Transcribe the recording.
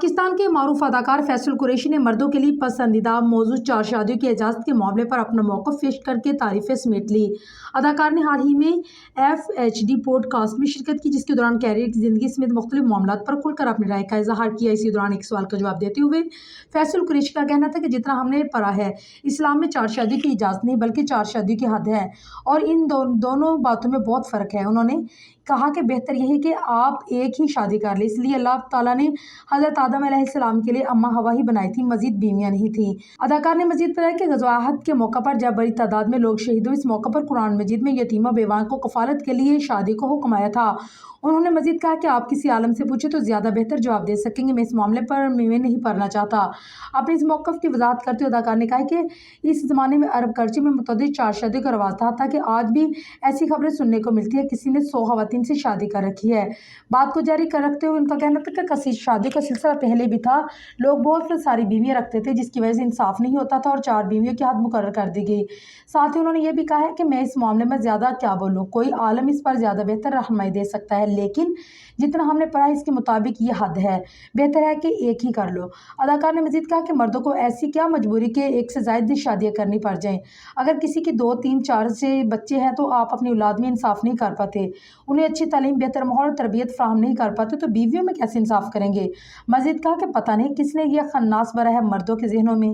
पाकिस्तान के मारूफ अदाकार फैसल कुरैशी ने मर्दों के लिए पसंदीदा मौजू 4 शादियों की इजाज़त के मामले पर अपना मौक़िफ़ पेश करके तारीफ़ें समेट ली। अदाकार ने हाल ही में FHD पॉडकास्ट में शिरकत की, जिसके दौरान कैरियर की ज़िंदगी समेत मुख्तलिफ मामलात पर खुलकर अपनी राय का इजहार किया। इसी दौरान एक सवाल का जवाब देते हुए फैसल कुरैशी का कहना था कि जितना हमने पढ़ा है, इस्लाम में 4 शादियों की इजाज़त नहीं बल्कि 4 शादियों की हद है, और इन दोनों बातों में बहुत फ़र्क है। उन्होंने कहा कि बेहतर यही कि आप एक ही शादी कर लें, इसलिए अल्लाह ताला ने हज़रत आदम अलैहिस्सलाम के लिए अम्मा हवा ही बनाई थी, मजीद बीवियाँ नहीं थी। अदाकार ने मजीद बताया कि ग़ज़वा अहद के मौका पर जब बड़ी तादाद में लोग शहीद हुए, इस मौका पर कुरान मजीद में यतीमा बेवाओं को कफ़ालत के लिए शादी को हुक्म आया था। उन्होंने मजीद कहा कि आप किसी आलम से पूछे तो ज़्यादा बेहतर जवाब दे सकेंगे, मैं इस मामले पर मैं नहीं पढ़ना चाहता। अपने इस मौक़िफ़ की वज़ाहत करते हुए अदाकार ने कहा कि इस ज़माने में अरब कल्चर में मुतअद्दिद 4 शादियों का रवाज था, ताकि आज भी ऐसी खबरें सुनने को मिलती है किसी ने 100 ख़वातीन से शादी कर रखी है। बात को जारी कर रखते हुए उनका कहना था कि कसी शादियों का सिलसिला पहले भी था, लोग बहुत सारी बीवियाँ रखते थे, जिसकी वजह से इंसाफ नहीं होता था और 4 बीवियों की हद मुकर्रर कर दी गई। साथ ही उन्होंने ये भी कहा है कि मैं इस मामले में ज़्यादा क्या बोलूँ, कोई आलम इस पर ज़्यादा बेहतर रहनुमाई दे सकता है, लेकिन जितना हमने पढ़ा है इसके मुताबिक ये हद है, बेहतर है कि एक ही कर लो। अदाकार ने मजीद कहा कि मर्दों को ऐसी क्या मजबूरी कि एक से ज़ायद शादियाँ करनी पड़ जाएं। अगर किसी की 2, 3, 4 से बच्चे हैं तो आप अपनी औलाद में इंसाफ नहीं कर पाते, उन्हें अच्छी तालीम, बेहतर माहौल और तरबियत फराहम नहीं कर पाते, तो बीवियों में कैसे इंसाफ करेंगे। मजीद कहा कि पता नहीं किसने यह खन्नास भरा है मर्दों के जहनों में।